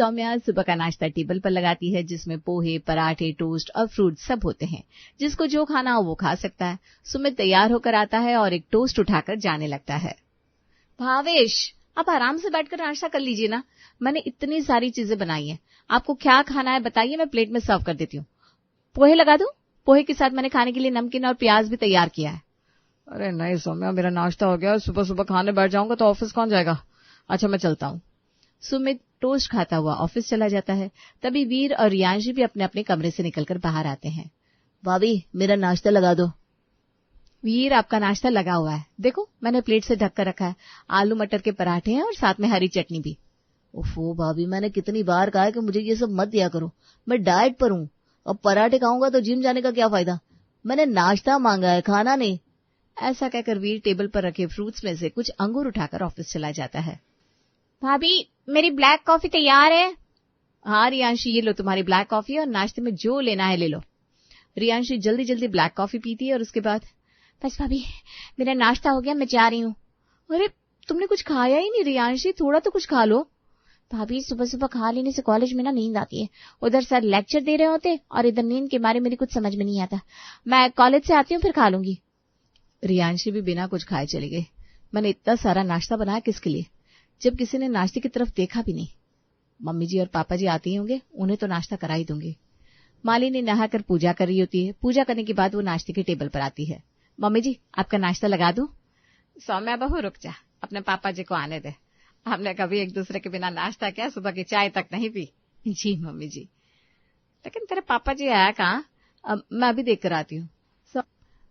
सौम्या सुबह का नाश्ता टेबल पर लगाती है, जिसमें पोहे, पराठे, टोस्ट और फ्रूट सब होते हैं। जिसको जो खाना हो वो खा सकता है। सुमित तैयार होकर आता है और एक टोस्ट उठाकर जाने लगता है। भावेश, आप आराम से बैठकर नाश्ता कर लीजिए ना, मैंने इतनी सारी चीजें बनाई हैं। आपको क्या खाना है बताइए, मैं प्लेट में सर्व कर देती हूँ। पोहे लगा दूं? पोहे के साथ मैंने खाने के लिए नमकीन और प्याज भी तैयार किया है। अरे नहीं सौम्या, मेरा नाश्ता हो गया। सुबह सुबह खाने बैठ जाऊंगा तो ऑफिस कौन जाएगा। अच्छा मैं चलता हूँ। सुमित टोस्ट खाता हुआ ऑफिस चला जाता है। तभी वीर और रियांशी भी अपने अपने कमरे से निकलकर बाहर आते हैं। भाभी, मेरा नाश्ता लगा दो। वीर, आपका नाश्ता लगा हुआ है, देखो मैंने प्लेट से ढक कर रखा है। आलू मटर के पराठे हैं और साथ में हरी चटनी भी। ओफो भाभी, मैंने कितनी बार कहा है कि मुझे ये सब मत दिया करो, मैं डाइट पर हूँ। अब पराठे खाऊंगा तो जिम जाने का क्या फायदा। मैंने नाश्ता मांगा है, खाना नहीं। ऐसा कहकर वीर टेबल पर रखे फ्रूट्स में से कुछ अंगूर उठाकर ऑफिस चला जाता है। भाभी, मेरी ब्लैक कॉफी तैयार है। हाँ रियांशी, ये लो तुम्हारी ब्लैक कॉफी और नाश्ते में जो लेना है ले लो। रियांशी जल्दी जल्दी ब्लैक कॉफी पीती है और उसके बाद, बस भाभी मेरा नाश्ता हो गया, मैं जा रही हूँ। अरे तुमने कुछ खाया ही नहीं रियांशी, थोड़ा तो कुछ खा लो। भाभी, सुबह सुबह खा लेने से कॉलेज में ना नींद आती है। उधर सर लेक्चर दे रहे होते और इधर नींद के मारे मेरी कुछ समझ में नहीं आता। मैं कॉलेज से आती हूँ फिर खा लूंगी। रियांशी भी बिना कुछ खाए चली गई। मैंने इतना सारा नाश्ता बनाया किसके लिए, जब किसी ने नाश्ते की तरफ देखा भी नहीं। मम्मी जी और पापा जी आते ही होंगे, उन्हें तो नाश्ता करा ही दूंगी। मालिनी नहाकर पूजा कर रही होती है। पूजा करने के बाद वो नाश्ते के टेबल पर आती है। मम्मी जी, आपका नाश्ता लगा दूं? सौम्या बहू रुक जा, अपने पापा जी को आने दे। हमने कभी एक दूसरे के बिना नाश्ता किया, सुबह की चाय तक नहीं पी। जी मम्मी जी। लेकिन तेरे पापा जी आया कहाँ? मैं अभी देख कर आती हूँ।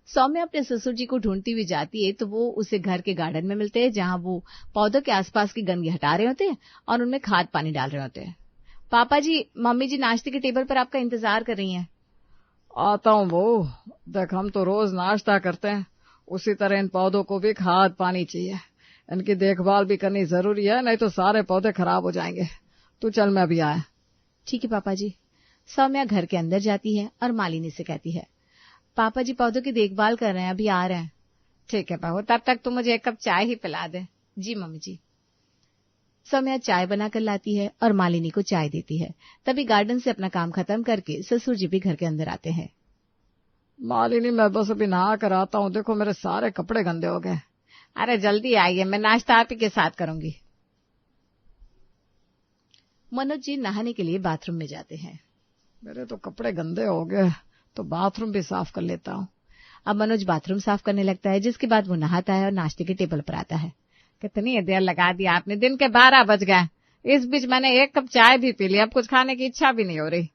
सौम्या अपने ससुर जी को ढूंढती हुई जाती है तो वो उसे घर के गार्डन में मिलते हैं, जहां वो पौधों के आसपास की गंदगी हटा रहे होते हैं और उनमें खाद पानी डाल रहे होते हैं। पापा जी, मम्मी जी नाश्ते के टेबल पर आपका इंतजार कर रही हैं। आता हूँ बहू। देख, हम तो रोज नाश्ता करते हैं, उसी तरह इन पौधों को भी खाद पानी चाहिए। इनकी देखभाल भी करनी जरूरी है, नहीं तो सारे पौधे खराब हो जाएंगे। तू चल, मैं अभी आया। ठीक है पापा जी। सौम्या घर के अंदर जाती है और मालिनी से कहती है, पापा जी पौधों की देखभाल कर रहे हैं, अभी आ रहे हैं। ठीक है बहू, तब तक तुम मुझे एक कप चाय ही पिला दे। जी मम्मी जी। सौम्या चाय बनाकर लाती है और मालिनी को चाय देती है। तभी गार्डन से अपना काम खत्म करके ससुर जी भी घर के अंदर आते हैं। मालिनी, मैं बस अभी नहा कर आता हूँ, देखो मेरे सारे कपड़े गंदे हो गए। अरे जल्दी आइए, मैं नाश्ता आप ही के साथ करूंगी। मनोज जी नहाने के लिए बाथरूम में जाते हैं। मेरे तो कपड़े गंदे हो गए, तो बाथरूम भी साफ कर लेता हूँ। अब मनोज बाथरूम साफ करने लगता है, जिसके बाद वो नहाता है और नाश्ते के टेबल पर आता है। कितनी देर लगा दी आपने, दिन के 12 बज गए। इस बीच मैंने एक कप चाय भी पी ली, अब कुछ खाने की इच्छा भी नहीं हो रही।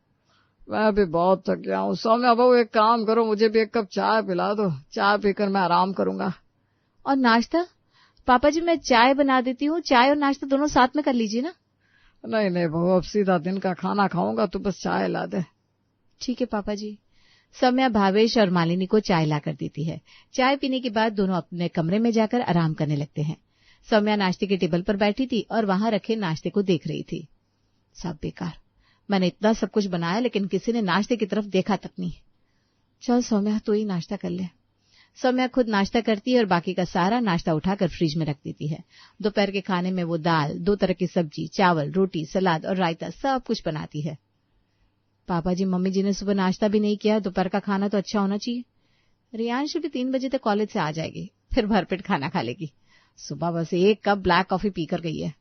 मैं भी बहुत थक गया हूँ। सौम्या बहू, एक काम करो, मुझे भी एक कप चाय पिला दो, चाय पीकर मैं आराम करूंगा। और नाश्ता? पापा जी मैं चाय बना देती हूँ, चाय और नाश्ता दोनों साथ में कर लीजिए ना। नहीं नहीं बहू, अब सीधा दिन का खाना खाऊंगा, तू बस चाय ला दे। ठीक है पापा जी। सौम्या भावेश और मालिनी को चाय ला कर देती है। चाय पीने के बाद दोनों अपने कमरे में जाकर आराम करने लगते हैं। सौम्या नाश्ते के टेबल पर बैठी थी और वहां रखे नाश्ते को देख रही थी। सब बेकार, मैंने इतना सब कुछ बनाया लेकिन किसी ने नाश्ते की तरफ देखा तक नहीं। चल सौम्या, तू ही नाश्ता कर ले। सौम्या खुद नाश्ता करती है और बाकी का सारा नाश्ता उठाकर फ्रिज में रख देती है। दोपहर के खाने में वो दाल, 2 तरह की सब्जी, चावल, रोटी, सलाद और रायता सब कुछ बनाती है। पापा जी मम्मी जी ने सुबह नाश्ता भी नहीं किया, दोपहर का खाना तो अच्छा होना चाहिए। रियांश भी 3 बजे तक कॉलेज से आ जाएगी, फिर भरपेट खाना खा लेगी। सुबह बस 1 कप ब्लैक कॉफी पीकर गई है।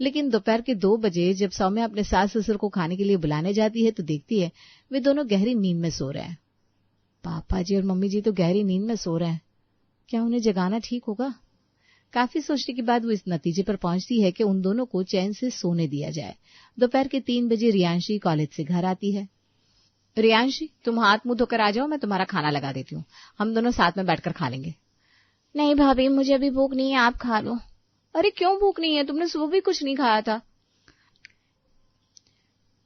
लेकिन दोपहर के 2 बजे जब सौम्या अपने सास ससुर को खाने के लिए बुलाने जाती है तो देखती है वे दोनों गहरी नींद में सो रहे हैं। पापा जी और मम्मी जी तो गहरी नींद में सो रहे हैं, क्या उन्हें जगाना ठीक होगा? काफी सोचने के बाद वो इस नतीजे पर पहुंचती है कि उन दोनों को चैन से सोने दिया जाए। दोपहर के 3 बजे रियांशी कॉलेज से घर आती है। रियांशी, तुम हाथ मुंह धोकर आ जाओ, मैं तुम्हारा खाना लगा देती हूँ, हम दोनों साथ में बैठकर खा लेंगे। नहीं भाभी, मुझे अभी भूख नहीं है, आप खा लो। अरे क्यों भूख नहीं है? तुमने सुबह भी कुछ नहीं खाया था।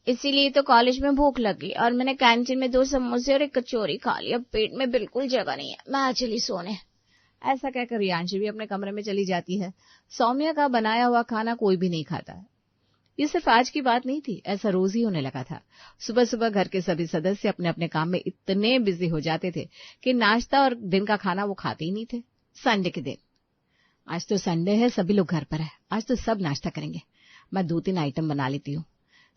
इसीलिए तो कॉलेज में भूख लगी और मैंने कैंटीन में 2 समोसे और 1 कचौरी खा ली। अब पेट में बिल्कुल जगह नहीं है, मैं चली सोने। ऐसा कहकर रियांशी भी अपने कमरे में चली जाती है। सौम्या का बनाया हुआ खाना कोई भी नहीं खाता है। ये सिर्फ आज की बात नहीं थी, ऐसा रोज ही होने लगा था। सुबह सुबह घर के सभी सदस्य अपने अपने काम में इतने बिजी हो जाते थे कि नाश्ता और दिन का खाना वो खाते ही नहीं थे। संडे के दिन, आज तो संडे है, सभी लोग घर पर है, आज तो सब नाश्ता करेंगे, मैं 2-3 आइटम बना लेती हूँ।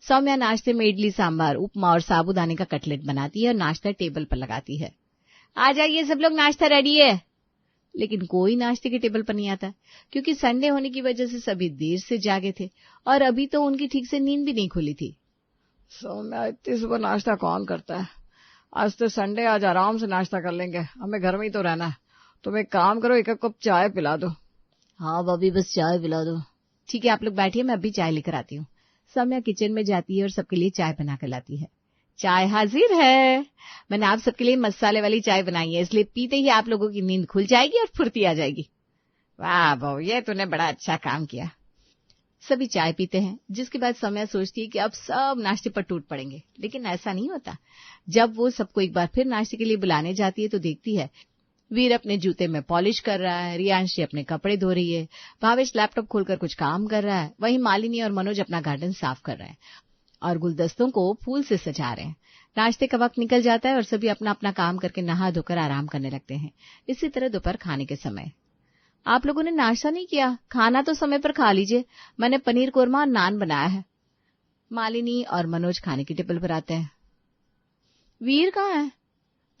सौम्या नाश्ते में इडली सांभर, उपमा और साबूदाने का कटलेट बनाती है और नाश्ता टेबल पर लगाती है। आ जाइए सब लोग, नाश्ता रेडी है। लेकिन कोई नाश्ते के टेबल पर नहीं आता, क्योंकि संडे होने की वजह से सभी देर से जागे थे और अभी तो उनकी ठीक से नींद भी नहीं खुली थी। सौम्या, इतनी सुबह नाश्ता कौन करता है? आज तो संडे, आज आराम से नाश्ता कर लेंगे, हमें घर में ही तो रहना है। तुम एक काम करो, एक कप चाय पिला दो। हाँ भाभी, बस चाय पिला दो। ठीक है, आप लोग बैठिए, मैं अभी चाय लेकर आती हूँ। सौम्या किचन में जाती है और सबके लिए चाय बना कर लाती है। चाय हाजिर है। मैंने आप सबके लिए मसाले वाली चाय बनाई है, इसलिए पीते ही आप लोगों की नींद खुल जाएगी और फुर्ती आ जाएगी। वाह बहू, ये तूने बड़ा अच्छा काम किया। सभी चाय पीते हैं, जिसके बाद सौम्या सोचती है कि अब सब नाश्ते पर टूट पड़ेंगे, लेकिन ऐसा नहीं होता। जब वो सबको एक बार फिर नाश्ते के लिए बुलाने जाती है तो देखती है वीर अपने जूते में पॉलिश कर रहा है, रियांशी अपने कपड़े धो रही है, भावेश लैपटॉप खोलकर कुछ काम कर रहा है, वहीं मालिनी और मनोज अपना गार्डन साफ कर रहे हैं और गुलदस्तों को फूल से सजा रहे हैं। नाश्ते का वक्त निकल जाता है और सभी अपना अपना काम करके नहा धोकर आराम करने लगते हैं। इसी तरह दोपहर खाने के समय, आप लोगों ने नाश्ता नहीं किया, खाना तो समय पर खा लीजिए, मैंने पनीर कोरमा और नान बनाया है। मालिनी और मनोज खाने की टेबल पर आते हैं। वीर कहाँ है?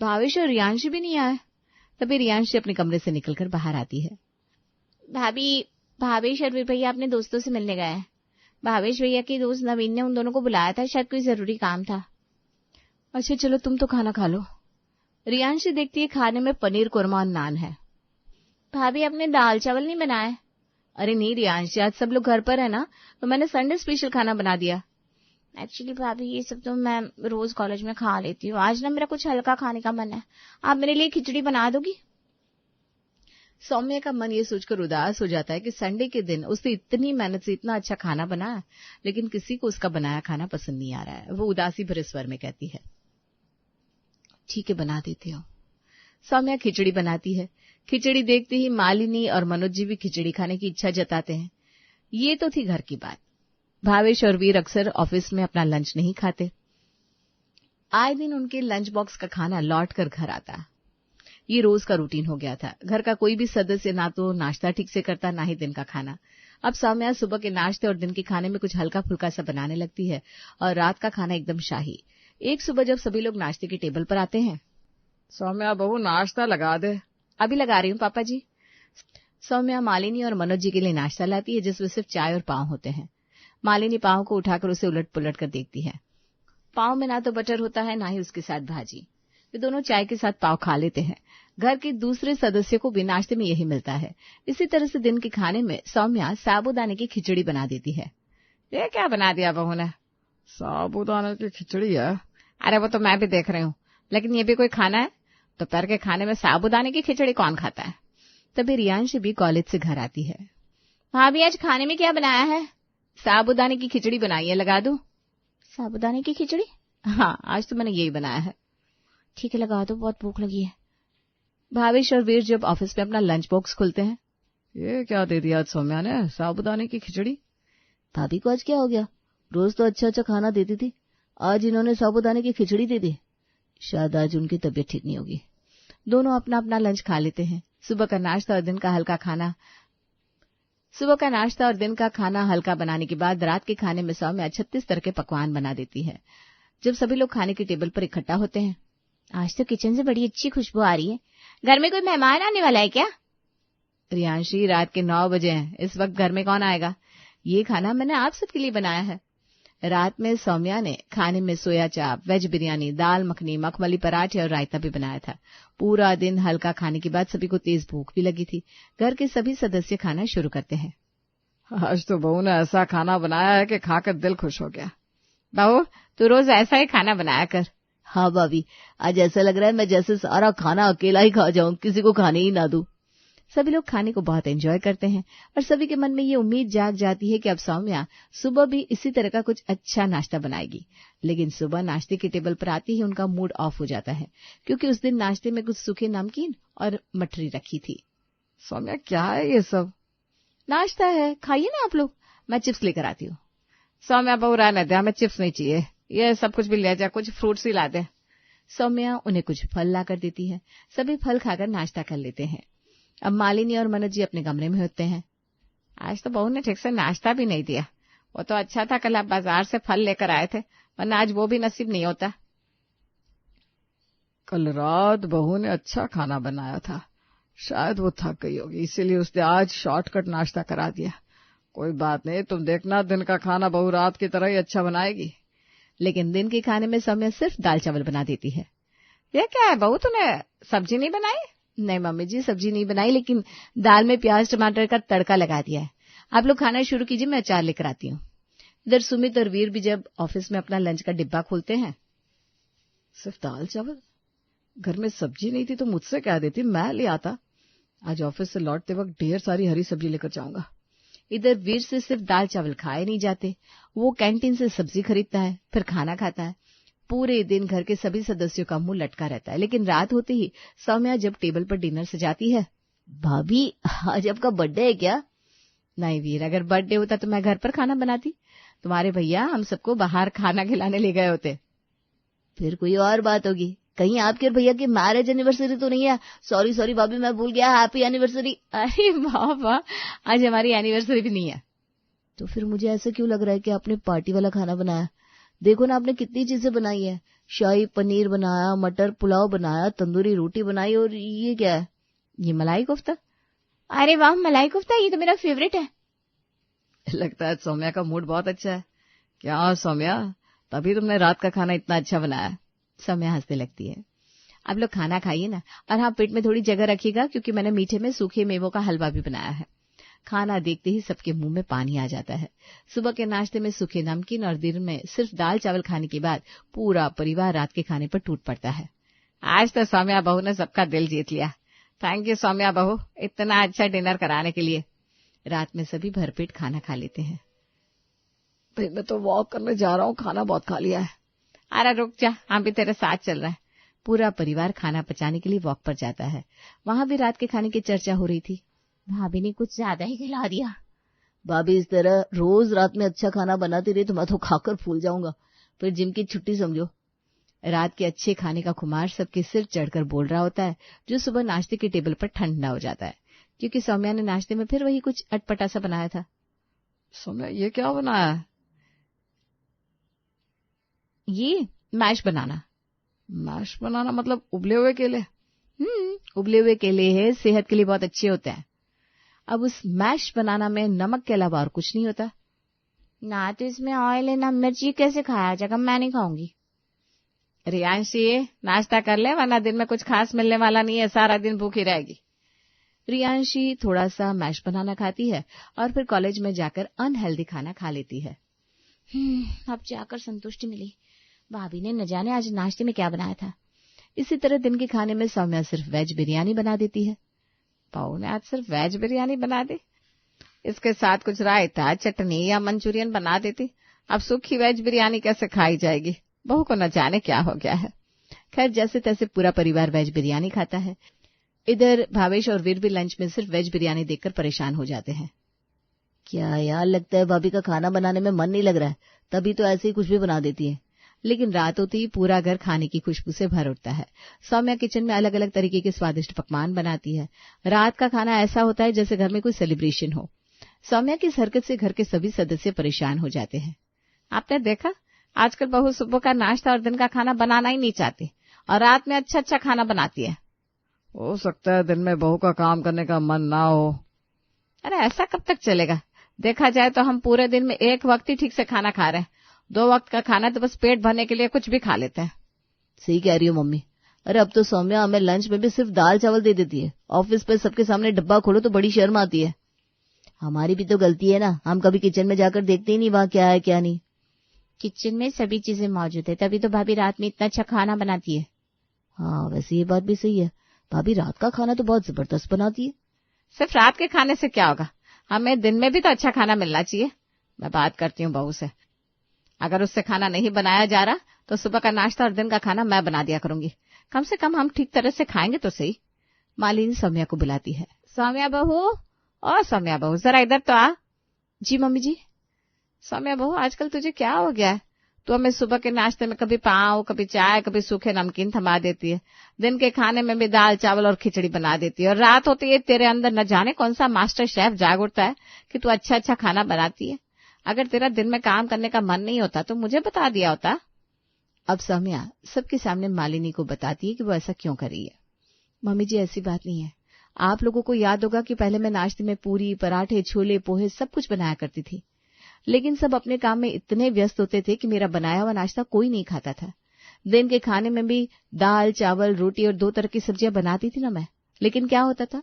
भावेश और रियांशी भी नहीं आए। तभी रियांशी अपने कमरे से निकलकर बाहर आती है। भाभी, भावेश और वीर भैया अपने दोस्तों से मिलने गए हैं। भावेश भैया के दोस्त नवीन ने उन दोनों को बुलाया था, शायद कोई जरूरी काम था। अच्छा चलो, तुम तो खाना खा लो। रियांशी देखती है खाने में पनीर कोरमा और नान है। भाभी, आपने दाल चावल नहीं बनाए? अरे नहीं रियांशी, आज सब लोग घर पर है ना, तो मैंने संडे स्पेशल खाना बना दिया। एक्चुअली भाभी, ये सब तो मैं रोज कॉलेज में खा लेती हूँ, आज ना मेरा कुछ हल्का खाने का मन है, आप मेरे लिए खिचड़ी बना दोगी? सौम्या का मन ये सोचकर उदास हो जाता है कि संडे के दिन उसने इतनी मेहनत से इतना अच्छा खाना बनाया, लेकिन किसी को उसका बनाया खाना पसंद नहीं आ रहा है। वो उदासी भरे स्वर में कहती है, ठीक है बना देती हूँ। सौम्या खिचड़ी बनाती है। खिचड़ी देखते ही मालिनी और मनोज जी भी खिचड़ी खाने की इच्छा जताते हैं। ये तो थी घर की बात। भावेश और वीर अक्सर ऑफिस में अपना लंच नहीं खाते। आए दिन उनके लंच बॉक्स का खाना लौट कर घर आता। ये रोज का रूटीन हो गया था। घर का कोई भी सदस्य ना तो नाश्ता ठीक से करता, ना ही दिन का खाना। अब सौम्या सुबह के नाश्ते और दिन के खाने में कुछ हल्का फुल्का सा बनाने लगती है और रात का खाना एकदम शाही। एक सुबह जब सभी लोग नाश्ते की टेबल पर आते हैं, सौम्या बहू, नाश्ता लगा दे। अभी लगा रही हूँ पापा जी। सौम्या मालिनी और मनोज जी के लिए नाश्ता लाती है, जिसमें सिर्फ चाय और पाव होते हैं। मालिनी पाव को उठाकर उसे उलट पुलट कर देखती है। पाव में ना तो बटर होता है, ना ही उसके साथ भाजी। वे दोनों चाय के साथ पाव खा लेते हैं। घर के दूसरे सदस्य को भी नाश्ते में यही मिलता है। इसी तरह से दिन के खाने में सौम्या साबूदाने की खिचड़ी बना देती है। ये क्या बना दिया बहू ने? साबूदाने की खिचड़ी है? अरे वो तो मैं भी देख रही हूँ, लेकिन ये भी कोई खाना है? दोपहर के खाने में साबूदाने की खिचड़ी कौन खाता है? तभी रियांशी भी कॉलेज से घर आती है। भाभी, आज खाने में क्या बनाया है? साबूदाने की खिचड़ी बनाई है, लगा दो। साबूदाने की खिचड़ी? हाँ, आज तो मैंने यही बनाया है। ठीक है, लगा दो, बहुत भूख लगी है। भावेश और वीर जब ऑफिस में अपना लंच बॉक्स खोलते हैं, ये क्या दे दिया आज सौम्या ने, साबूदाने की खिचड़ी? भाभी को आज क्या हो गया? रोज तो अच्छा अच्छा खाना देती थी, आज इन्होंने साबूदाने की खिचड़ी दे दी। शायद आज उनकी तबीयत ठीक नहीं होगी। दोनों अपना अपना लंच खा लेते हैं। सुबह का नाश्ता और दिन का खाना हल्का बनाने के बाद रात के खाने में सौम्या 36 तरह के पकवान बना देती है। जब सभी लोग खाने की टेबल पर इकट्ठा होते हैं, आज तो किचन से बड़ी अच्छी खुशबू आ रही है, घर में कोई मेहमान आने वाला है क्या? रियांशी, रात के 9 बजे हैं, इस वक्त घर में कौन आएगा? ये खाना मैंने आप सबके लिए बनाया है। रात में सौम्या ने खाने में सोया चाप, वेज बिरयानी, दाल मखनी, मखमली पराठे और रायता भी बनाया था। पूरा दिन हल्का खाने के बाद सभी को तेज भूख भी लगी थी। घर के सभी सदस्य खाना शुरू करते हैं। आज तो बहू ने ऐसा खाना बनाया है कि खाकर दिल खुश हो गया। बहू, तू रोज ऐसा ही खाना बनाया कर। हाँ भाभी, आज ऐसा लग रहा है मैं जैसे सारा खाना अकेला ही खा जाऊं, किसी को खाने ही ना दूं। सभी लोग खाने को बहुत एंजॉय करते हैं और सभी के मन में ये उम्मीद जाग जाती है कि अब सौम्या सुबह भी इसी तरह का कुछ अच्छा नाश्ता बनाएगी। लेकिन सुबह नाश्ते की टेबल पर आते ही उनका मूड ऑफ हो जाता है, क्योंकि उस दिन नाश्ते में कुछ सूखे नमकीन और मठरी रखी थी। सौम्या, क्या है ये सब? नाश्ता है, खाइए ना आप लोग, मैं चिप्स लेकर आती हूँ। सौम्या बहू, रहने दे, हमें चिप्स नहीं चाहिए, ये सब कुछ भी ले जा, कुछ फ्रूट्स ही ला दे। सौम्या उन्हें कुछ फल ला कर देती है। सभी फल खाकर नाश्ता कर लेते हैं। अब मालिनी और मनोज जी अपने कमरे में होते हैं। आज तो बहू ने ठीक से नाश्ता भी नहीं दिया, वो तो अच्छा था कल आप बाजार से फल लेकर आए थे, वरना आज वो भी नसीब नहीं होता। कल रात बहू ने अच्छा खाना बनाया था, शायद वो थक गई होगी, इसीलिए उसने आज शॉर्टकट नाश्ता करा दिया। कोई बात नहीं, तुम देखना दिन का खाना बहू रात की तरह ही अच्छा बनाएगी। लेकिन दिन के खाने में सौम्या सिर्फ दाल चावल बना देती है। यह क्या है बहू, तूने सब्जी नहीं बनाई? नहीं मम्मी जी, सब्जी नहीं बनाई, लेकिन दाल में प्याज टमाटर का तड़का लगा दिया है। आप लोग खाना शुरू कीजिए, मैं अचार लेकर आती हूँ। इधर सुमित और वीर भी जब ऑफिस में अपना लंच का डिब्बा खोलते हैं। सिर्फ दाल चावल? घर में सब्जी नहीं थी तो मुझसे कह देती, मैं ले आता। आज ऑफिस से लौटते वक्त ढेर सारी हरी सब्जी लेकर जाऊंगा। इधर वीर से सिर्फ दाल चावल खाए नहीं जाते, वो कैंटीन से सब्जी खरीदता है, फिर खाना खाता है। पूरे दिन घर के सभी सदस्यों का मुंह लटका रहता है, लेकिन रात होते ही सौम्या जब टेबल पर डिनर सजाती है, भाभी आज आपका बर्थडे है क्या? नहीं वीर, अगर बर्थडे होता तो मैं घर पर खाना बनाती, तुम्हारे भैया हम सबको बाहर खाना खिलाने ले गए होते। फिर कोई और बात होगी, कहीं आपके और भैया की मैरिज एनिवर्सरी तो नहीं है? सॉरी भाभी, मैं भूल गया, हैप्पी एनिवर्सरी। अरे वाह, आज हमारी एनिवर्सरी भी नहीं है। तो फिर मुझे ऐसा क्यों लग रहा है कि आपने पार्टी वाला खाना बनाया? देखो ना, आपने कितनी चीजें बनाई है, शाही पनीर बनाया, मटर पुलाव बनाया, तंदूरी रोटी बनाई, और ये क्या है? ये मलाई कोफ्ता। अरे वाह, मलाई कोफ्ता, ये तो मेरा फेवरेट है। लगता है सौम्या का मूड बहुत अच्छा है। क्या सौम्या, तभी तुमने रात का खाना इतना अच्छा बनाया? सौम्या हंसने लगती है। आप लोग खाना खाइए ना, और हाँ पेट में थोड़ी जगह रखिएगा, क्योंकि मैंने मीठे में सूखे मेवों का हलवा भी बनाया है। खाना देखते ही सबके मुंह में पानी आ जाता है। सुबह के नाश्ते में सूखे नमकीन और दिन में सिर्फ दाल चावल खाने के बाद पूरा परिवार रात के खाने पर टूट पड़ता है। आज तो सौम्या बहू ने सबका दिल जीत लिया। थैंक यू सौम्या बहू, इतना अच्छा डिनर कराने के लिए। रात में सभी भरपेट खाना खा लेते हैं। भाई मैं तो वॉक करने जा रहा हूँ, खाना बहुत खा लिया है। अरे रुक जा, हम भी तेरे साथ चल रहे हैं। पूरा परिवार खाना पचाने के लिए वॉक पर जाता है। वहां भी रात के खाने की चर्चा हो रही थी। भाभी ने कुछ ज्यादा ही खिला दिया। भाभी इस तरह रोज रात में अच्छा खाना बनाती रही तो मैं तो खाकर फूल जाऊंगा, फिर जिम की छुट्टी समझो। रात के अच्छे खाने का खुमार सबके सिर चढ़कर बोल रहा होता है, जो सुबह नाश्ते के टेबल पर ठंडा हो जाता है, क्योंकि सौम्या ने नाश्ते में फिर वही कुछ अटपटा सा बनाया था। सौम्या, ये क्या बनाया है? ये मैश बनाना। मैश बनाना मतलब उबले हुए केले? उबले हुए केले है, सेहत के लिए बहुत अच्छे होते हैं। अब उस मैश बनाना में नमक के अलावा और कुछ नहीं होता ना, तो इसमें ऑयल है ना मिर्च, ये कैसे खाया जाएगा? मैं नहीं खाऊंगी। रियांशी, नाश्ता कर ले, वरना दिन में कुछ खास मिलने वाला नहीं है, सारा दिन भूखी रहेगी। रियांशी थोड़ा सा मैश बनाना खाती है और फिर कॉलेज में जाकर अनहेल्दी खाना खा लेती है। अब जाकर संतुष्टि मिली। भाभी ने न जाने आज नाश्ते में क्या बनाया था। इसी तरह दिन के खाने में सौम्या सिर्फ वेज बिरयानी बना देती है। बहू ने आज सिर्फ वेज बिरयानी बना दी, इसके साथ कुछ रायता, चटनी या मंचूरियन बना देती। अब सूखी वेज बिरयानी कैसे खाई जाएगी? बहू को न जाने क्या हो गया है। खैर, जैसे तैसे पूरा परिवार वेज बिरयानी खाता है। इधर भावेश और वीर भी लंच में सिर्फ वेज बिरयानी देखकर परेशान हो जाते हैं। क्या यार, लगता है भाभी का खाना बनाने में मन नहीं लग रहा है, तभी तो ऐसे ही कुछ भी बना देती है। लेकिन रात होती ही पूरा घर खाने की खुशबू से भर उठता है। सौम्या किचन में अलग अलग तरीके के स्वादिष्ट पकवान बनाती है। रात का खाना ऐसा होता है जैसे घर में कोई सेलिब्रेशन हो। सौम्या की इस हरकत से घर के सभी सदस्य परेशान हो जाते हैं। आपने देखा, आजकल बहू सुबह का नाश्ता और दिन का खाना बनाना ही नहीं चाहती, और रात में अच्छा अच्छा खाना बनाती है। हो सकता है दिन में बहू का काम करने का मन ना हो। अरे ऐसा कब तक चलेगा? देखा जाए तो हम पूरे दिन में एक वक्त ही ठीक से खाना खा रहे हैं। 2 वक्त का खाना तो बस पेट भरने के लिए कुछ भी खा लेते हैं। सही कह रही हो मम्मी। अरे अब तो सौम्या हमें लंच में भी सिर्फ दाल चावल दे देती है। ऑफिस पे सबके सामने डब्बा खोलो तो बड़ी शर्म आती है। हमारी भी तो गलती है ना, हम कभी किचन में जाकर देखते ही नहीं वहां क्या है क्या नहीं। किचन में सभी चीजें मौजूद है, तभी तो भाभी रात में इतना अच्छा खाना बनाती है। हाँ, वैसे ये बात भी सही है, भाभी रात का खाना तो बहुत जबरदस्त बनाती है। सिर्फ रात के खाने से क्या होगा, हमें दिन में भी तो अच्छा खाना मिलना चाहिए। मैं बात करती हूँ बहू से, अगर उससे खाना नहीं बनाया जा रहा तो सुबह का नाश्ता और दिन का खाना मैं बना दिया करूंगी। कम से कम हम ठीक तरह से खाएंगे तो सही। मालिनी सौम्या को बुलाती है। सौम्या बहू, और सौम्या बहू जरा इधर तो आ। जी मम्मी जी। सौम्या बहू, आजकल तुझे क्या हो गया है? तू हमें सुबह के नाश्ते में कभी पाव, कभी चाय, कभी सूखे नमकीन थमा देती है। दिन के खाने में भी दाल चावल और खिचड़ी बना देती है, और रात होती है तेरे अंदर न जाने कौन सा मास्टर शेफ जाग उठता है कि तू अच्छा अच्छा खाना बनाती है। अगर तेरा दिन में काम करने का मन नहीं होता तो मुझे बता दिया होता। अब सौम्या सबके सामने मालिनी को बताती है कि वो ऐसा क्यों कर रही है। मम्मी जी, ऐसी बात नहीं है। आप लोगों को याद होगा कि पहले मैं नाश्ते में पूरी, पराठे, छोले, पोहे सब कुछ बनाया करती थी, लेकिन सब अपने काम में इतने व्यस्त होते थे कि मेरा बनाया हुआ नाश्ता कोई नहीं खाता था। दिन के खाने में भी दाल, चावल, रोटी और 2 तरह की सब्जियां बनाती थी ना मैं। लेकिन क्या होता था,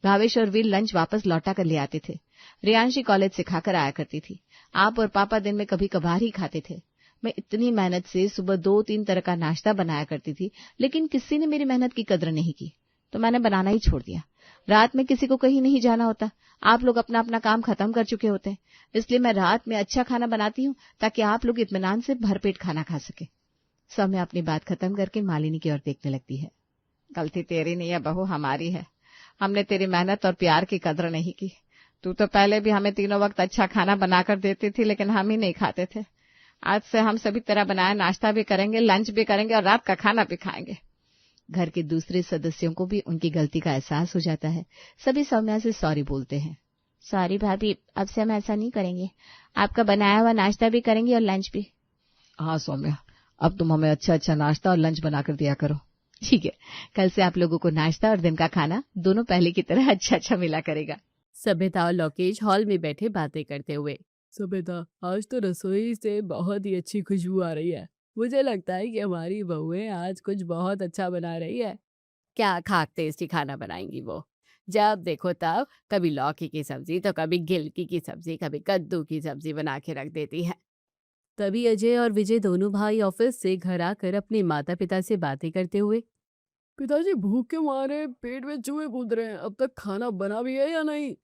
भावेश और वीर लंच वापस लौटा कर ले आते थे। रियांशी कॉलेज से खाकर आया करती थी। आप और पापा दिन में कभी कभार ही खाते थे। मैं इतनी मेहनत से सुबह 2-3 तरह का नाश्ता बनाया करती थी, लेकिन किसी ने मेरी मेहनत की कद्र नहीं की, तो मैंने बनाना ही छोड़ दिया। रात में किसी को कहीं नहीं जाना होता, आप लोग अपना अपना काम खत्म कर चुके होते हैं, इसलिए मैं रात में अच्छा खाना बनाती हूँ ताकि आप लोग इत्मीनान से भरपेट खाना खा सके। सौम्या अपनी बात खत्म करके मालिनी की ओर देखने लगती है। गलती तेरी नहीं है बहू, हमारी है। हमने तेरी मेहनत और प्यार की कद्र नहीं की। तू तो पहले भी हमें तीनों वक्त अच्छा खाना बनाकर देती थी, लेकिन हम ही नहीं खाते थे। आज से हम सभी तरह बनाया नाश्ता भी करेंगे, लंच भी करेंगे और रात का खाना भी खाएंगे। घर के दूसरे सदस्यों को भी उनकी गलती का एहसास हो जाता है। सभी सौम्या से सॉरी बोलते हैं। सॉरी भाभी, अब से हम ऐसा नहीं करेंगे। आपका बनाया हुआ नाश्ता भी करेंगे और लंच भी। हाँ सौम्या, अब तुम हमें अच्छा अच्छा नाश्ता और लंच बनाकर दिया करो। ठीक है, कल से आप लोगों को नाश्ता और दिन का खाना दोनों पहले की तरह अच्छा अच्छा मिला करेगा। सभ्यता और लोकेश हॉल में बैठे बातें करते हुए। सभ्यता, आज तो रसोई से बहुत ही अच्छी खुशबू आ रही है। मुझे लगता है कि हमारी बहुएं आज कुछ बहुत अच्छा बना रही है। क्या खाक टेस्टी खाना बनाएंगी वो। जब देखो तब कभी लौकी की सब्जी तो कभी गिलकी की सब्जी, कभी कद्दू की सब्जी बना के रख देती है। तभी अजय और विजय दोनों भाई ऑफिस से घर आकर अपने माता पिता से बातें करते हुए। पिताजी, भूख के मारे पेट में चूहे कूद रहे हैं, अब तक खाना बना भी है या नहीं?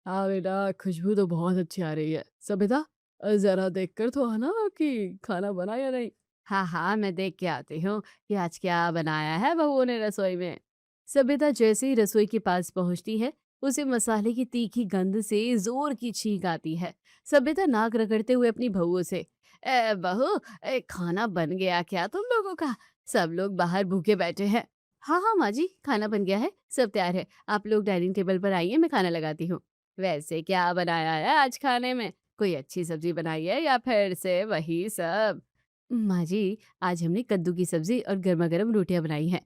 हाँ बेटा, खुशबू तो बहुत अच्छी आ रही है। सबिता, जरा देख कर तो आना कि खाना बना या नहीं। हाँ हाँ, मैं देख के आती हूँ कि आज क्या बनाया है बहुओं ने रसोई में। सबिता जैसे ही रसोई के पास पहुंचती है, उसे मसाले की तीखी गंध से जोर की छींक आती है। सबिता नाक रगड़ते हुए अपनी बहुओं से, बहू, खाना बन गया क्या तुम लोगों का? सब लोग बाहर भूखे बैठे हैं। हाँ हाँ माँ जी, खाना बन गया है, सब तैयार है। आप लोग डाइनिंग टेबल पर आइए, मैं खाना लगाती हूँ। वैसे क्या बनाया है आज खाने में? कोई अच्छी सब्जी बनाई है या फिर से वही सब? माँ जी, आज हमने कद्दू की सब्जी और गर्मा गर्म रोटियां बनाई हैं।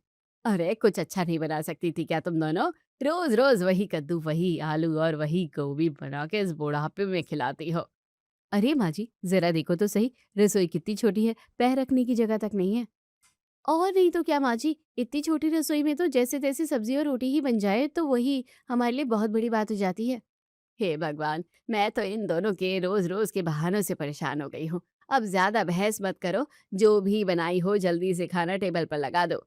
अरे, कुछ अच्छा नहीं बना सकती थी क्या तुम दोनों? रोज रोज वही कद्दू, वही आलू और वही गोभी बना के इस बुढ़ापे में खिलाती हो। अरे माँ जी, जरा देखो तो सही, रसोई कितनी छोटी है, पैर रखने की जगह तक नहीं है। और नहीं तो क्या माँ जी, इतनी छोटी रसोई में तो जैसे तैसे सब्जी और रोटी ही बन जाए तो वही हमारे लिए बहुत बड़ी बात हो जाती है। हे भगवान, मैं तो इन दोनों के रोज रोज के बहानों से परेशान हो गई हूँ। अब ज्यादा बहस मत करो, जो भी बनाई हो जल्दी से खाना टेबल पर लगा दो।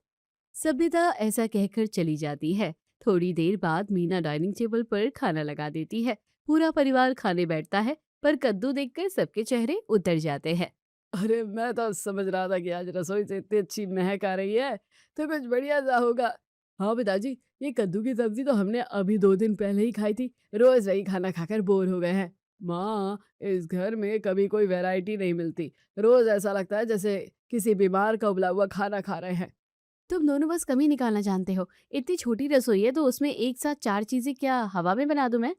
सभ्यता ऐसा कहकर चली जाती है। थोड़ी देर बाद मीना डाइनिंग टेबल पर खाना लगा देती है। पूरा परिवार खाने बैठता है, पर कद्दू देखकर सबके चेहरे उतर जाते हैं। अरे, मैं तो समझ रहा था कि आज रसोई से इतनी अच्छी महक आ रही है तो कुछ बढ़िया सा होगा। हाँ पिताजी, ये कद्दू की सब्जी तो हमने अभी 2 दिन पहले ही खाई थी। रोज वही खाना खाकर बोर हो गए हैं। माँ, इस घर में कभी कोई वैरायटी नहीं मिलती। रोज ऐसा लगता है जैसे किसी बीमार का उबला हुआ खाना खा रहे हैं। तुम दोनों बस कमी निकालना जानते हो। इतनी छोटी रसोई है तो उसमें एक साथ 4 चीजें क्या हवा में बना दूं मैं?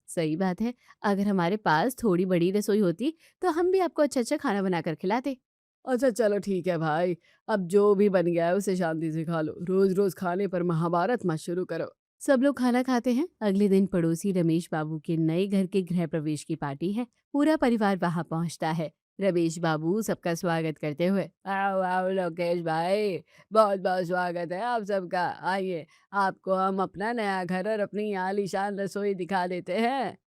सही बात है, अगर हमारे पास थोड़ी बड़ी रसोई होती तो हम भी आपको अच्छा अच्छा खाना बनाकर खिलाते। अच्छा चलो ठीक है भाई, अब जो भी बन गया है उसे शांति से खा लो। रोज रोज खाने पर महाभारत मत शुरू करो। सब लोग खाना खाते हैं। अगले दिन पड़ोसी रमेश बाबू के नए घर के गृह प्रवेश की पार्टी है। पूरा परिवार वहां पहुंचता है। रमेश बाबू सबका स्वागत करते हुए, आओ आओ लोकेश भाई, बहुत बहुत स्वागत है आप सबका। आइए, आपको हम अपना नया घर और अपनी आलीशान रसोई दिखा देते हैं।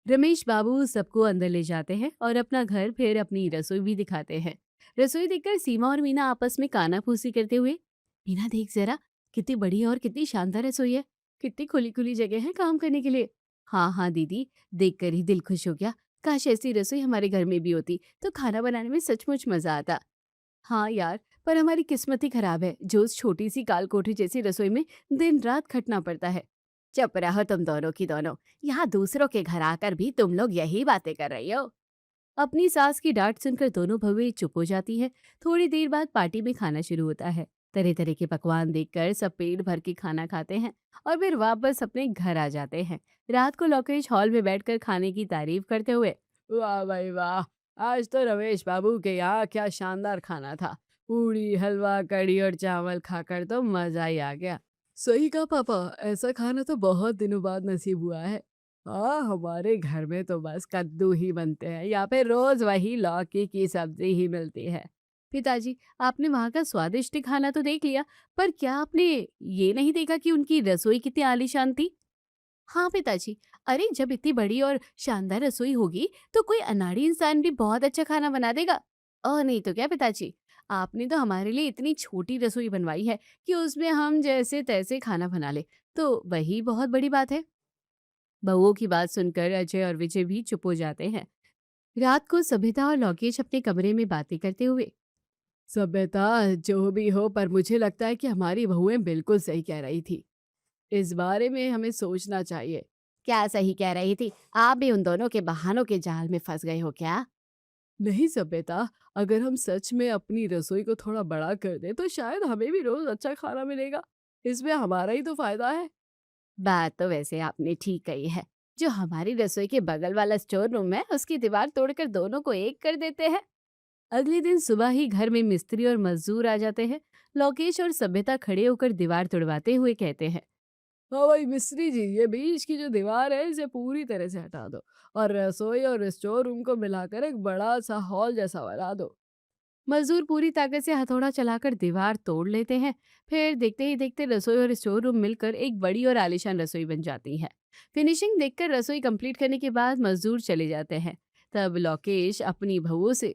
रमेश बाबू सबको अंदर ले जाते हैं और अपना घर फिर अपनी रसोई भी दिखाते हैं। रसोई देखकर सीमा और मीना आपस में कानाफूसी करते हुए, मीना देख जरा, कितनी बड़ी और कितनी शानदार रसोई है। कितनी खुली खुली जगह है काम करने के लिए। हाँ हाँ दीदी, देखकर ही दिल खुश हो गया। काश ऐसी रसोई हमारे घर में भी होती तो खाना बनाने में सचमुच मजा आता। हाँ यार, पर हमारी किस्मत ही खराब है जो उस छोटी सी काल कोठरी जैसी रसोई में दिन रात खटना पड़ता है। चुप रहो तुम दोनों की दोनों, यहाँ दूसरों के घर आकर भी तुम लोग यही बातें कर रही हो। अपनी सास की डांट सुनकर दोनों बहुएं चुप हो जाती है। थोड़ी देर बाद पार्टी में खाना शुरू होता है। तरह तरह के पकवान देखकर सब पेट भर के खाना खाते हैं और फिर वापस अपने घर आ जाते हैं। रात को लोकेश हॉल में बैठकर खाने की तारीफ करते हुए, वाह भाई वाह! आज तो रमेश बाबू के यहाँ क्या शानदार खाना था। पूड़ी, हलवा, कढ़ी और चावल खाकर तो मज़ा ही आ गया। सही कहा पापा, ऐसा खाना तो बहुत दिनों बाद नसीब हुआ है। हाँ, हमारे घर में तो बस कद्दू ही बनते हैं या फिर रोज़ वही लौकी की सब्ज़ी ही मिलती है। पिताजी, आपने वहाँ का स्वादिष्ट खाना तो देख लिया, पर क्या आपने ये नहीं देखा कि उनकी रसोई कितनी आलीशान थी? हाँ पिताजी, अरे जब इतनी बड़ी और शानदार रसोई होगी तो कोई अनाड़ी इंसान भी बहुत अच्छा खाना बना देगा। और नहीं तो क्या पिताजी, आपने तो हमारे लिए इतनी छोटी रसोई बनवाई है कि उसमें हम जैसे तैसे खाना बना ले, तो वही बहुत बड़ी बात है। बहुओं की बात सुनकर अजय और विजय भी चुप हो जाते हैं। रात को सभ्यता और लोकेश अपने कमरे में बातें करते हुए, सभ्यता जो भी हो, पर मुझे लगता है कि हमारी बहुएं बिल्कुल सही कह रही थी। इस बारे में हमें सोचना चाहिए। क्या सही कह रही थी? आप भी उन दोनों के बहानों के जाल में फंस गए हो क्या? नहीं सभ्यता, अगर हम सच में अपनी रसोई को थोड़ा बड़ा कर दें तो शायद हमें भी रोज अच्छा खाना मिलेगा। इसमें हमारा ही तो फायदा है। बात तो वैसे आपने ठीक कही है। जो हमारी रसोई के बगल वाला स्टोर रूम है, उसकी दीवार तोड़कर दोनों को एक कर देते हैं। अगले दिन सुबह ही घर में मिस्त्री और मजदूर आ जाते हैं। लोकेश और सभ्यता खड़े होकर दीवार तोड़वाते हुए कहते हैं, हाँ भाई मिस्त्री जी, ये बीच की जो दीवार है इसे पूरी तरह से हटा दो और रसोई और स्टोर रूम को मिलाकर एक बड़ा सा हॉल जैसा बना दो। मजदूर पूरी ताकत से हथौड़ा चलाकर दीवार तोड़ लेते हैं। फिर देखते ही देखते रसोई और स्टोर रूम मिलकर एक बड़ी और आलीशान रसोई बन जाती है। फिनिशिंग देखकर रसोई कंप्लीट करने के बाद मजदूर चले जाते हैं। तब लोकेश अपनी बहुओं से,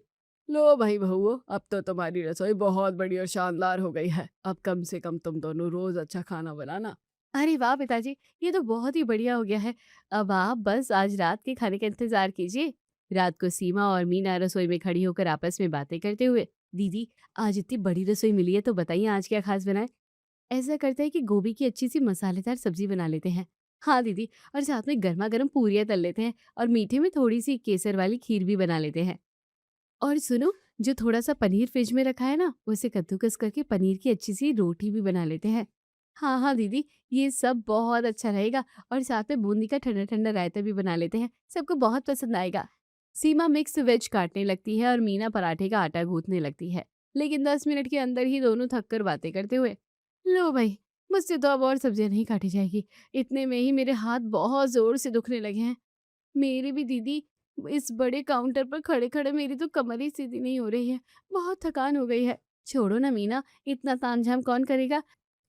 लो भाई बहुओं, अब तो तुम्हारी रसोई बहुत बड़ी और शानदार हो गई है। अब कम से कम तुम दोनों रोज अच्छा खाना बनाना। अरे वाह पिताजी, ये तो बहुत ही बढ़िया हो गया है। अब आप बस आज रात के खाने का इंतजार कीजिए। रात को सीमा और मीना रसोई में खड़ी होकर आपस में बातें करते हुए, दीदी आज इतनी बड़ी रसोई मिली है तो बताइए आज क्या खास बनाए। ऐसा करते हैं कि गोभी की अच्छी सी मसालेदार सब्जी बना लेते हैं। हाँ दीदी, और साथ में गर्मा गर्म पूरियां तल लेते हैं और मीठे में थोड़ी सी केसर वाली खीर भी बना लेते हैं। और सुनो, जो थोड़ा सा पनीर फ्रिज में रखा है ना, उसे कद्दूकस करके पनीर की अच्छी सी रोटी भी बना लेते हैं। हाँ हाँ दीदी, ये सब बहुत अच्छा रहेगा। और साथ में बूंदी का ठंडा ठंडा रायता भी बना लेते हैं, सबको बहुत पसंद आएगा। सीमा मिक्स वेज काटने लगती है और मीना पराठे का आटा गूंथने लगती है। लेकिन 10 मिनट के अंदर ही दोनों थक कर बातें करते हुए, लो भाई, मुझसे तो अब और सब्जियां नहीं काटी जाएगी। इतने में ही मेरे हाथ बहुत जोर से दुखने लगे हैं। मेरी भी दीदी, इस बड़े काउंटर पर खड़े खड़े मेरी तो कमर ही सीधी नहीं हो रही है। बहुत थकान हो गई है। छोड़ो ना मीना, इतना तामझाम कौन करेगा।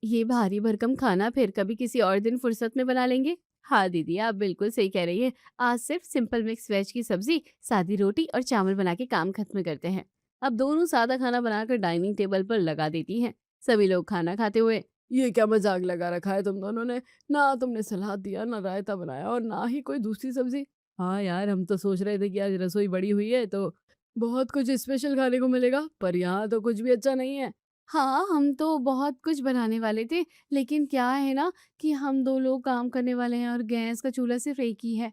ये भारी भरकम खाना फिर कभी किसी और दिन फुर्सत में बना लेंगे। हाँ दीदी, आप बिल्कुल सही कह रही हैं। आज सिर्फ सिंपल मिक्स वेज की सब्जी, सादी रोटी और चावल बना के काम खत्म करते हैं। अब दोनों सादा खाना बनाकर डाइनिंग टेबल पर लगा देती हैं। सभी लोग खाना खाते हुए, ये क्या मजाक लगा रखा है तुम दोनों ने? ना तुमने सलाद दिया, ना रायता बनाया और ना ही कोई दूसरी सब्जी। हाँ यार, हम तो सोच रहे थे कि आज रसोई बड़ी हुई है तो बहुत कुछ स्पेशल खाने को मिलेगा, पर यहाँ तो कुछ भी अच्छा नहीं है। हाँ, हम तो बहुत कुछ बनाने वाले थे, लेकिन क्या है ना कि हम 2 लोग काम करने वाले हैं और गैस का चूल्हा सिर्फ एक ही है।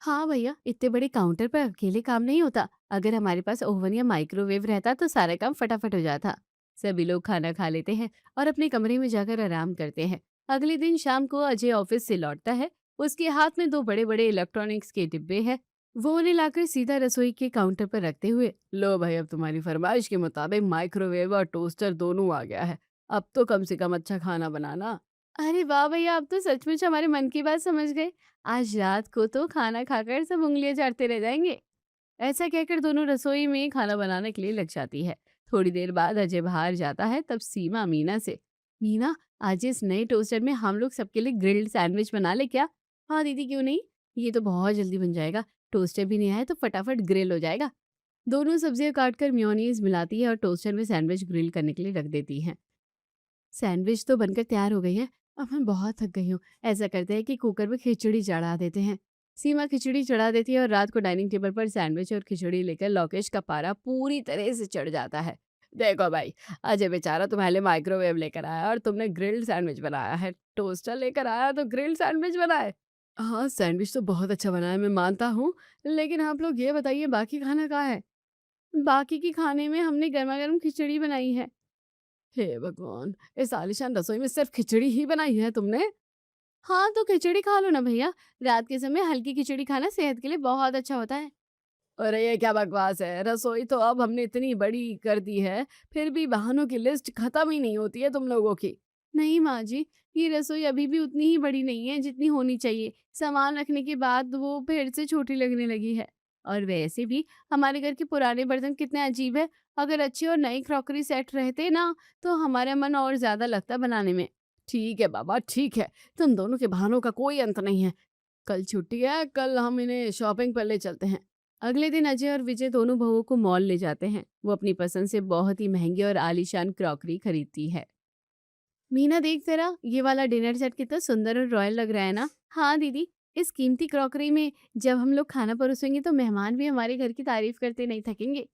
हाँ भैया, इतने बड़े काउंटर पर अकेले काम नहीं होता। अगर हमारे पास ओवन या माइक्रोवेव रहता तो सारा काम फटाफट हो जाता। सभी लोग खाना खा लेते हैं और अपने कमरे में जाकर आराम करते हैं। अगले दिन शाम को अजय ऑफिस से लौटता है। उसके हाथ में 2 बड़े-बड़े इलेक्ट्रॉनिक्स के डिब्बे हैं। वो उन्हें लाकर सीधा रसोई के काउंटर पर रखते हुए, लो भाई, अब तुम्हारी फरमाइश के मुताबिक माइक्रोवेव और टोस्टर दोनों आ गया है। अब तो कम से कम अच्छा खाना बनाना। अरे वाह भैया, आप तो सचमुच हमारे मन की बात समझ गए। आज रात को तो खाना खाकर सब उंगलियां चाटते रह जाएंगे। ऐसा कहकर दोनों रसोई में खाना बनाने के लिए लग जाती है। थोड़ी देर बाद अजय बाहर जाता है। तब सीमा मीना से, मीना, आज इस नए टोस्टर में हम लोग सबके लिए ग्रिल्ड सैंडविच बना ले क्या? हाँ दीदी, क्यों नहीं, ये तो बहुत जल्दी बन जाएगा। टोस्टर भी नहीं आया तो फटाफट ग्रिल हो जाएगा। दोनों सब्जियां काटकर मेयोनीज मिलाती है और टोस्टर में सैंडविच ग्रिल करने के लिए रख देती है। सैंडविच तो बनकर तैयार हो गई है। अब मैं बहुत थक गई हूँ। ऐसा करते हैं कि कुकर में खिचड़ी चढ़ा देते हैं। सीमा खिचड़ी चढ़ा देती है और रात को डाइनिंग टेबल पर सैंडविच और खिचड़ी लेकर लोकेश का पारा पूरी तरह से चढ़ जाता है। देखो भाई, अजय बेचारा तुम्हारे लिए माइक्रोवेव लेकर आया और तुमने ग्रिल्ड सैंडविच बनाया है। टोस्टर लेकर आया तो ग्रिल्ड सैंडविच बनाए। हाँ, सैंडविच तो बहुत अच्छा बना है, मैं मानता हूँ। लेकिन आप लोग ये बताइए, बाकी खाना कहाँ है? बाकी के खाने में हमने गर्मा गर्म खिचड़ी बनाई है। हे भगवान! इस आलीशान रसोई में सिर्फ खिचड़ी ही बनाई है तुमने? हाँ, तो खिचड़ी खा लो ना भैया। रात के समय हल्की खिचड़ी खाना सेहत के लिए बहुत अच्छा होता है। अरे ये क्या बकवास है, रसोई तो अब हमने इतनी बड़ी कर दी है, फिर भी बहानों की लिस्ट खत्म ही नहीं होती है तुम लोगों की। नहीं माँ जी, ये रसोई अभी भी उतनी ही बड़ी नहीं है जितनी होनी चाहिए। सामान रखने के बाद वो फिर से छोटी लगने लगी है। और वैसे भी हमारे घर के पुराने बर्तन कितने अजीब है। अगर अच्छे और नई क्रॉकरी सेट रहते ना, तो हमारा मन और ज्यादा लगता बनाने में। ठीक है बाबा, ठीक है, तुम दोनों के बहानों का कोई अंत नहीं है। कल छुट्टी है, कल हम इन्हें शॉपिंग पर ले चलते हैं। अगले दिन अजय और विजय दोनों बहुओं को मॉल ले जाते हैं। वो अपनी पसंद से बहुत ही महंगी और आलीशान क्रॉकरी खरीदती है। मीना देख जरा, ये वाला डिनर सेट कितना सुंदर और रॉयल लग रहा है ना। हाँ दीदी, इस कीमती क्रॉकरी में जब हम लोग खाना परोसेंगे तो मेहमान भी हमारे घर की तारीफ करते नहीं थकेंगे।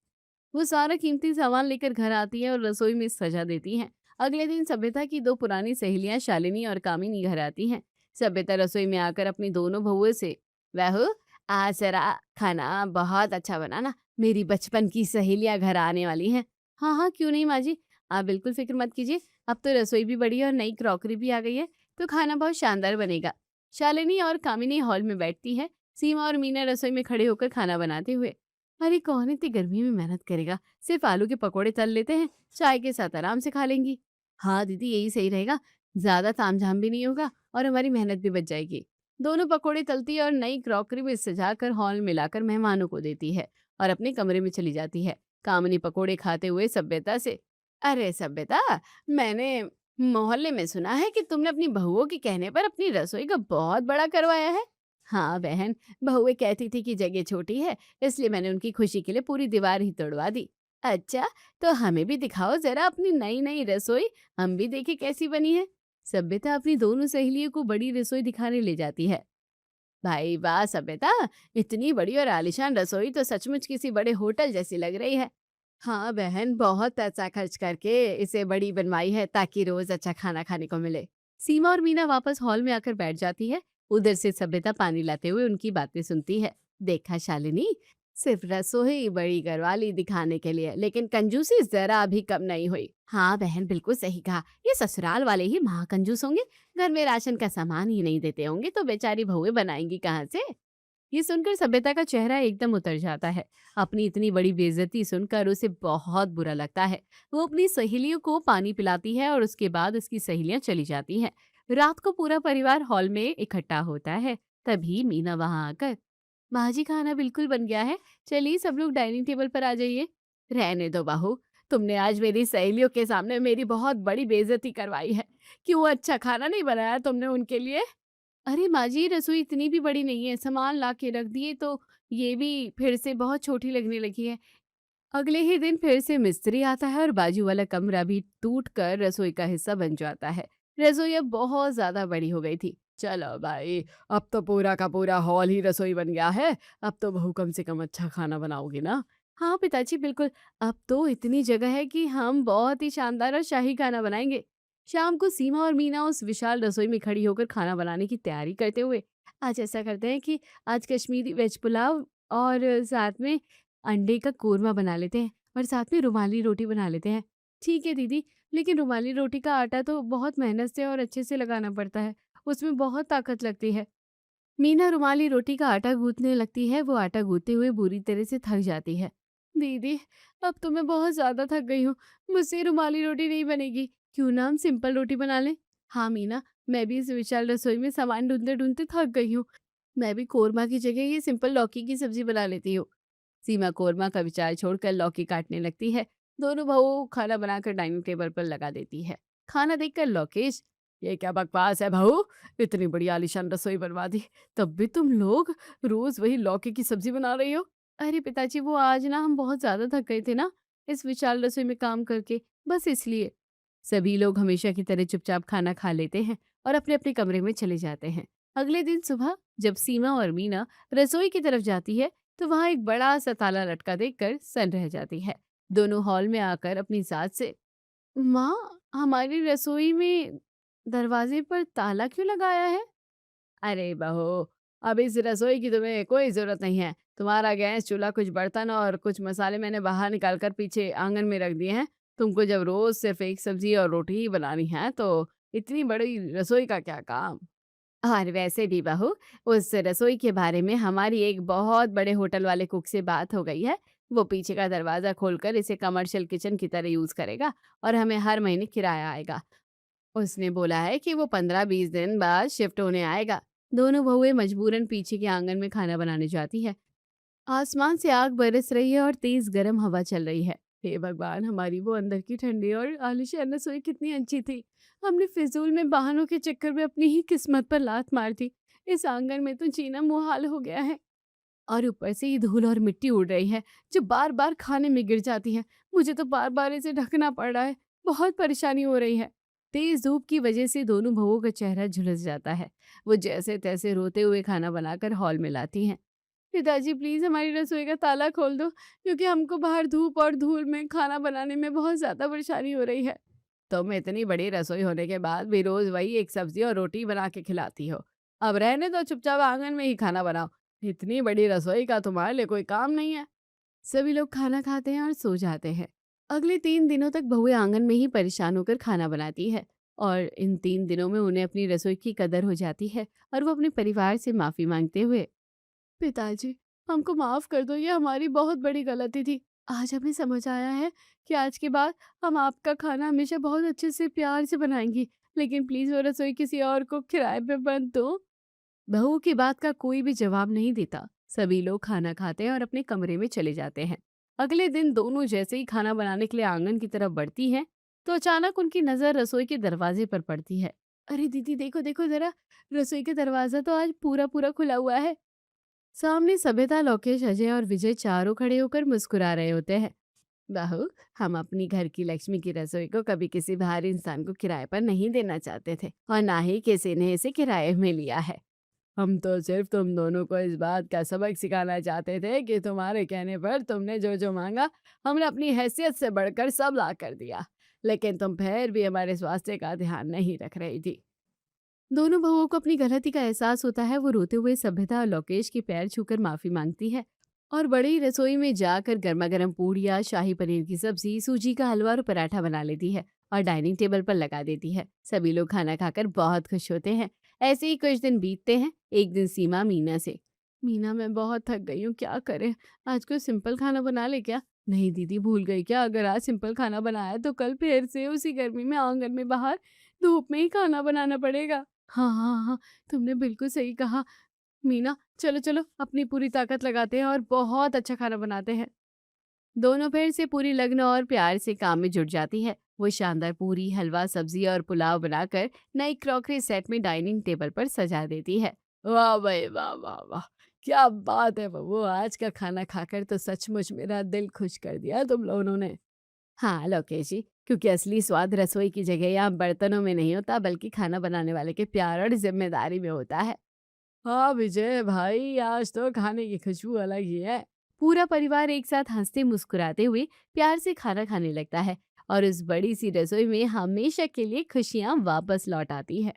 वो सारा कीमती सामान लेकर घर आती है और रसोई में सजा देती हैं। अगले दिन सभ्यता की दो पुरानी सहेलियां शालिनी और कामिनी घर आती हैं। सभ्यता रसोई में आकर अपनी दोनों बहुओं से, बहू आज जरा खाना बहुत अच्छा बना ना, मेरी बचपन की सहेलियां घर आने वाली हैं। हाँ हाँ, क्यों नहीं माँ जी, आप बिल्कुल फिक्र मत कीजिए। अब तो रसोई भी बड़ी है और नई क्रॉकरी भी आ गई है, तो खाना बहुत शानदार बनेगा। शालिनी और कामिनी हॉल में बैठती है। सीमा और मीना रसोई में खड़े होकर खाना बनाते हुए, अरे कौन इतनी गर्मी में मेहनत करेगा, सिर्फ आलू के पकोड़े तल लेते हैं, चाय के साथ आराम से खा लेंगी। हाँ दीदी, यही सही रहेगा, ज्यादा तामझाम भी नहीं होगा और हमारी मेहनत भी बच जाएगी। दोनों पकोड़े तलती है और नई क्रॉकरी में सजाकर हॉल में लाकर मेहमानों को देती है और अपने कमरे में चली जाती है। कामिनी पकोड़े खाते हुए सभ्यता से, अरे सभ्यता, मैंने मोहल्ले में सुना है कि तुमने अपनी बहुओं के कहने पर अपनी रसोई को बहुत बड़ा करवाया है। हाँ बहन, बहुएं कहती थी कि जगह छोटी है, इसलिए मैंने उनकी खुशी के लिए पूरी दीवार ही तोड़वा दी। अच्छा, तो हमें भी दिखाओ जरा अपनी नई नई रसोई, हम भी देखें कैसी बनी है। सभ्यता अपनी दोनों सहेलियों को बड़ी रसोई दिखाने ले जाती है। भाई वाह सभ्यता, इतनी बड़ी और आलीशान रसोई तो सचमुच किसी बड़े होटल जैसी लग रही है। हाँ बहन, बहुत पैसा खर्च करके इसे बड़ी बनवाई है ताकि रोज अच्छा खाना खाने को मिले। सीमा और मीना वापस हॉल में आकर बैठ जाती है। उधर से सभ्यता पानी लाते हुए उनकी बातें सुनती है। देखा शालिनी, सिर्फ रसोई बड़ी करवा दिखाने के लिए, लेकिन कंजूसी जरा भी कम नहीं हुई। हाँ बहन, बिल्कुल सही कहा, ये ससुराल वाले ही महाकंजूस होंगे। घर में राशन का सामान ही नहीं देते होंगे तो बेचारी बहुएं बनाएंगी कहाँ से। ये सुनकर सभ्यता का चेहरा एकदम उतर जाता है। अपनी इतनी बड़ी बेइज्जती सुनकर उसे बहुत बुरा लगता है। वो अपनी सहेलियों को पानी पिलाती है और उसके बाद उसकी सहेलियां चली जाती हैं। रात को पूरा परिवार हॉल में इकट्ठा होता है। तभी मीना वहां आकर, माँ जी खाना बिल्कुल बन गया है, चलिए सब लोग डाइनिंग टेबल पर आ जाइए। रहने दो बहू, तुमने आज मेरी सहेलियों के सामने मेरी बहुत बड़ी बेइज्जती करवाई है। क्यों अच्छा खाना नहीं बनाया तुमने उनके लिए? अरे माँ जी, रसोई इतनी भी बड़ी नहीं है, सामान ला के रख दिए तो ये भी फिर से बहुत छोटी लगने लगी है। अगले ही दिन फिर से मिस्त्री आता है और बाजू वाला कमरा भी टूट कर रसोई का हिस्सा बन जाता है। रसोई अब बहुत ज्यादा बड़ी हो गई थी। चलो भाई, अब तो पूरा का पूरा हॉल ही रसोई बन गया है। अब तो बहू कम से कम अच्छा खाना बनाओगी ना? हाँ पिताजी, बिल्कुल। अब तो इतनी जगह है कि हम बहुत ही शानदार और शाही खाना बनाएंगे। शाम को सीमा और मीना उस विशाल रसोई में खड़ी होकर खाना बनाने की तैयारी करते हुए, आज ऐसा करते हैं कि आज कश्मीरी वेज पुलाव और साथ में अंडे का कोरमा बना लेते हैं और साथ में रुमाली रोटी बना लेते हैं। ठीक है दीदी, लेकिन रुमाली रोटी का आटा तो बहुत मेहनत से और अच्छे से लगाना पड़ता है, उसमें बहुत ताकत लगती है। मीना रुमाली रोटी का आटा गूंथने लगती है। वो आटा गूंथते हुए बुरी तरह से थक जाती है। दीदी, अब तो मैं बहुत ज्यादा थक गई हूँ, मुझसे रुमाली रोटी नहीं बनेगी, क्यों ना हम सिंपल रोटी बना लें। हाँ मीना, मैं भी इस विशाल रसोई में सामान ढूंढते ढूंढते थक गई हूँ। मैं भी कोरमा की जगह ये सिंपल लौकी की सब्जी बना लेती हूँ। सीमा कोरमा का विचार छोड़कर लौकी काटने लगती है। दोनों बहू खाना बनाकर डाइनिंग टेबल पर लगा देती है। खाना देखकर लोकेश, ये क्या बकवास है बहू, इतनी बड़ी आलीशान रसोई बनवा दी, तब भी तुम लोग रोज वही लौकी की सब्जी बना रही हो। अरे पिताजी, वो आज ना हम बहुत ज्यादा थक गए थे ना इस विशाल रसोई में काम करके, बस इसलिए। सभी लोग हमेशा की तरह चुपचाप खाना खा लेते हैं और अपने अपने कमरे में चले जाते हैं। अगले दिन सुबह जब सीमा और मीना रसोई की तरफ जाती है तो वहां एक बड़ा सा ताला लटका देखकर सन रह जाती है। दोनों हॉल में आकर अपनी सास से, माँ, हमारी रसोई में दरवाजे पर ताला क्यों लगाया है? अरे बहू, अब इस रसोई की तुम्हें कोई जरूरत नहीं है। तुम्हारा गैस चूल्हा, कुछ बर्तन और कुछ मसाले मैंने बाहर निकाल कर पीछे आंगन में रख दिए हैं। तुमको जब रोज सिर्फ एक सब्जी और रोटी ही बनानी है तो इतनी बड़ी रसोई का क्या काम? और वैसे भी बहू, उस रसोई के बारे में हमारी एक बहुत बड़े होटल वाले कुक से बात हो गई है। वो पीछे का दरवाजा खोलकर इसे कमर्शियल किचन की तरह यूज करेगा और हमें हर महीने किराया आएगा। उसने बोला है कि वो 15-20 दिन बाद शिफ्ट होने आएगा। दोनों बहुएं मजबूरन पीछे के आंगन में खाना बनाने जाती है। आसमान से आग बरस रही है और तेज गर्म हवा चल रही है। हे भगवान, हमारी वो अंदर की ठंडी और आलीशान रसोई कितनी अच्छी थी। हमने फिजूल में बहानों के चक्कर में अपनी ही किस्मत पर लात मार दी। इस आंगन में तो जीना मुहाल हो गया है और ऊपर से ये धूल और मिट्टी उड़ रही है जो बार बार खाने में गिर जाती है। मुझे तो बार बार इसे ढकना पड़ रहा है। बहुत परेशानी हो रही है। तेज धूप की वजह से दोनों बहुओं का चेहरा झुलस जाता है। वो जैसे तैसे रोते हुए खाना बनाकर हॉल में लाती हैं। पिताजी, प्लीज हमारी रसोई का ताला खोल दो, क्योंकि हमको बाहर धूप और धूल में खाना बनाने में बहुत ज्यादा परेशानी हो रही है। तुम इतनी बड़ी रसोई होने के बाद भी रोज वही एक सब्जी और रोटी बना के खिलाती हो। अब रहने दो, चुपचाप आंगन में ही खाना बनाओ। इतनी बड़ी रसोई का तुम्हारे लिए कोई काम नहीं है। सभी लोग खाना खाते हैं और सो जाते हैं। अगले 3 दिनों तक बहुएं आंगन में ही परेशान होकर खाना बनाती है और इन 3 दिनों में उन्हें अपनी रसोई की कदर हो जाती है और वो अपने परिवार से माफी मांगते हुए, पिताजी, हमको माफ कर दो, ये हमारी बहुत बड़ी गलती थी। आज हमें समझ आया है कि आज के बाद हम आपका खाना हमेशा बहुत अच्छे से प्यार से बनाएंगी, लेकिन प्लीज वो रसोई किसी और को किराए पे मत दो। बहू की बात का कोई भी जवाब नहीं देता। सभी लोग खाना खाते हैं और अपने कमरे में चले जाते हैं। अगले दिन दोनों जैसे ही खाना बनाने के लिए आंगन की तरफ बढ़ती हैं, तो अचानक उनकी नजर रसोई के दरवाजे पर पड़ती है। अरे दीदी, देखो देखो जरा, रसोई के दरवाजा तो आज पूरा पूरा खुला हुआ है। सामने सभ्यता, लोकेश, अजय और विजय चारों खड़े होकर मुस्कुरा रहे होते हैं। बहू, हम अपनी घर की लक्ष्मी की रसोई को कभी किसी बाहरी इंसान को किराए पर नहीं देना चाहते थे और ना ही किसी ने इसे किराए में लिया है। हम तो सिर्फ तुम दोनों को इस बात का सबक सिखाना चाहते थे कि तुम्हारे कहने पर तुमने जो जो मांगा, हमने अपनी हैसियत से बढ़कर सब ला कर दिया, लेकिन तुम फिर भी हमारे स्वास्थ्य का ध्यान नहीं रख रही थी। दोनों बहुओं को अपनी गलती का एहसास होता है। वो रोते हुए सभ्यता और लोकेश के पैर छूकर माफी मांगती है और बड़ी रसोई में जाकर गर्मा गर्म पूड़ियाँ, शाही पनीर की सब्जी, सूजी का हलवा और पराठा बना लेती है और डाइनिंग टेबल पर लगा देती है। सभी लोग खाना खाकर बहुत खुश होते हैं। ऐसे ही कुछ दिन बीतते हैं। एक दिन सीमा मीना से, मीना, मैं बहुत थक गई हूँ, क्या करें? आज कोई सिंपल खाना बना ले क्या? नहीं दीदी, भूल गई क्या? अगर आज सिंपल खाना बनाया तो कल फिर से उसी गर्मी में आंगन में बाहर धूप में ही खाना बनाना पड़ेगा। हाँ हाँ हाँ, तुमने बिल्कुल सही कहा। मीना, चलो चलो, अपनी पूरी ताकत लगाते हैं और बहुत अच्छा खाना बनाते हैं। दोनों फिर से पूरी लगन और प्यार से काम में जुट जाती है। वो शानदार पूरी, हलवा, सब्जी और पुलाव बनाकर नई क्रॉकरी सेट में डाइनिंग टेबल पर सजा देती है। वाह भाई वाह वाह वाह, क्या बात है बहू, आज का खाना खाकर तो सचमुच मेरा दिल खुश कर दिया तुम लोगों ने। हाँ लोकेश जी, क्योंकि असली स्वाद रसोई की जगह यहाँ बर्तनों में नहीं होता, बल्कि खाना बनाने वाले के प्यार और जिम्मेदारी में होता है। हाँ विजय भाई, आज तो खाने की खुशबू अलग ही है। पूरा परिवार एक साथ हंसते मुस्कुराते हुए प्यार से खाना खाने लगता है और उस बड़ी सी रसोई में हमेशा के लिए खुशियां वापस लौट आती है।